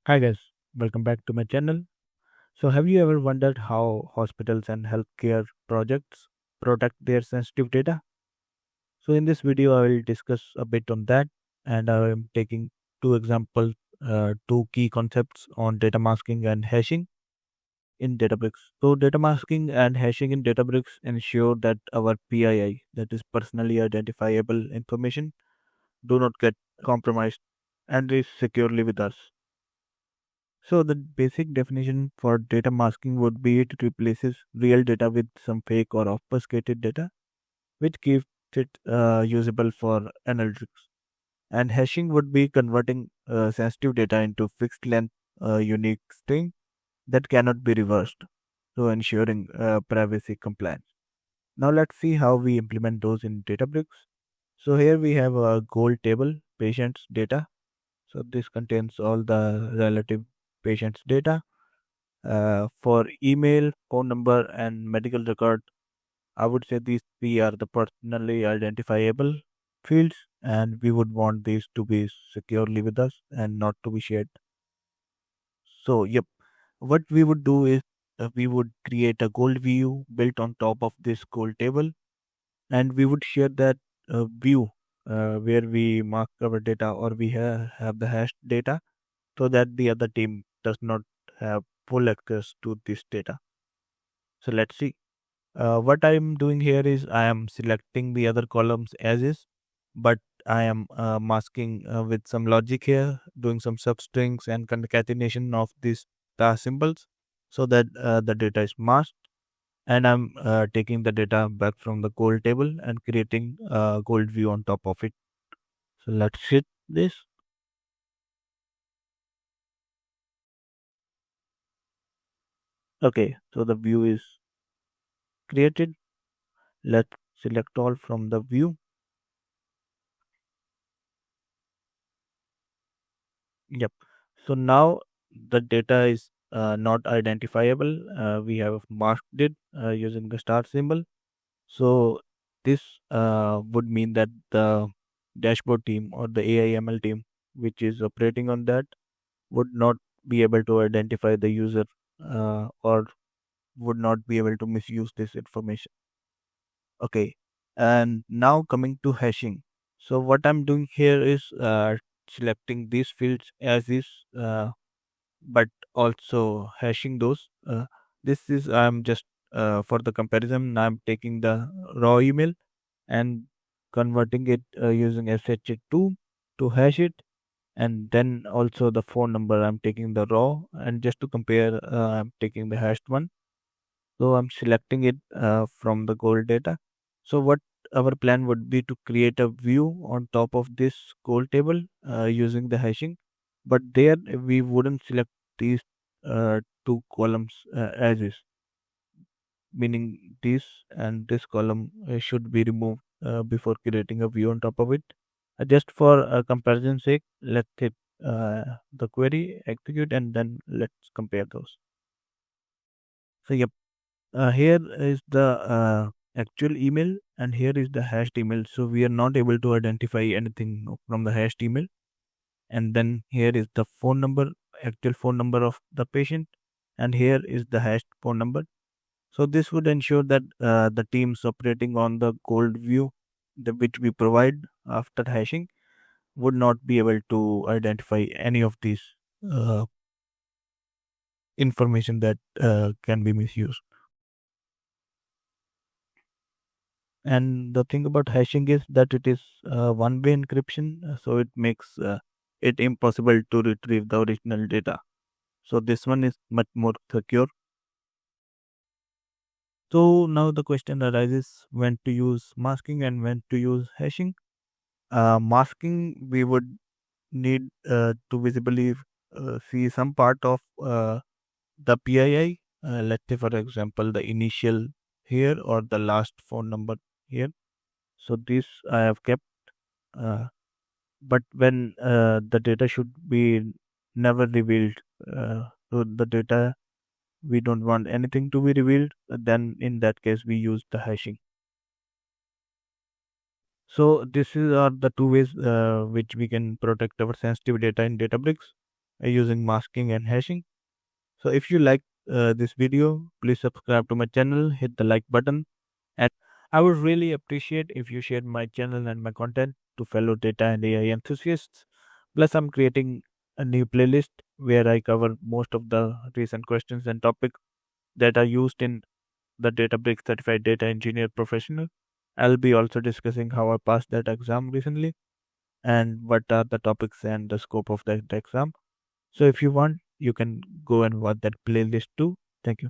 Hi guys, welcome back to my channel. So have you ever wondered how hospitals and healthcare projects protect their sensitive data? So in this video I will discuss a bit on that, and I am taking two examples, two key concepts on data masking and hashing in Databricks. So data masking and hashing in Databricks ensure that our PII, that is personally identifiable information, do not get compromised and is securely with us. So the basic definition for data masking would be it replaces real data with some fake or obfuscated data, which keeps it usable for analytics. And hashing would be converting sensitive data into fixed length unique string that cannot be reversed, so ensuring privacy compliance. Now let's see how we implement those in Databricks. So here we have a goal table, patients data. So this contains all the relative patients data. For email, phone number, and medical record, I would say these three are the personally identifiable fields, and we would want these to be securely with us and not to be shared. So, yep, what we would do is we would create a gold view built on top of this gold table, and we would share that view where we mark our data or we have the hashed data so that the other team does not have full access to this data. So, let's see. What I'm doing here is I am selecting the other columns as is, but I am masking with some logic here, doing some substrings and concatenation of these star symbols so that the data is masked. And I'm taking the data back from the gold table and creating a gold view on top of it. So let's hit this. Okay, so the view is created. Let's select all from the view. Yep. So now the data is not identifiable. We have masked it using the star symbol. So this would mean that the dashboard team or the AIML team, which is operating on that, would not be able to identify the user or would not be able to misuse this information. Okay. And now coming to hashing. So what I'm doing here is selecting these fields as is. But also hashing those. This is I'm just for the comparison. I'm taking the raw email and converting it using SHA2 to hash it, and then also the phone number. I'm taking the raw, and just to compare, I'm taking the hashed one. So I'm selecting it from the gold data. So what our plan would be to create a view on top of this gold table using the hashing, but there we wouldn't select these two columns as is, meaning this and this column should be removed before creating a view on top of it. Just for comparison sake, let's hit the query, execute, and then let's compare those. So yep, here is the actual email and here is the hashed email. So we are not able to identify anything from the hashed email. And then here is the phone number, actual phone number of the patient, and here is the hashed phone number. So this would ensure that the teams operating on the gold view, which we provide after hashing, would not be able to identify any of these uh, information that can be misused. And the thing about hashing is that it is one-way encryption, so it makes it impossible to retrieve the original data. So this one is much more secure. So now the question arises when to use masking and when to use hashing. Masking, we would need to visibly see some part of the PII. Let's say, for example, the initial here or the last phone number here. So this I have kept. Uh, but when the data should be never revealed, so the data we don't want anything to be revealed, then in that case we use the hashing. So this is are the two ways which we can protect our sensitive data in Databricks. using masking and hashing. So if you like this video, please subscribe to my channel, hit the like button, and I would really appreciate if you shared my channel and my content to fellow data and AI enthusiasts. Plus, I'm creating a new playlist where I cover most of the recent questions and topics that are used in the Databricks Certified Data Engineer Professional. I'll be also discussing how I passed that exam recently and what are the topics and the scope of that exam. So if you want, you can go and watch that playlist too. Thank you.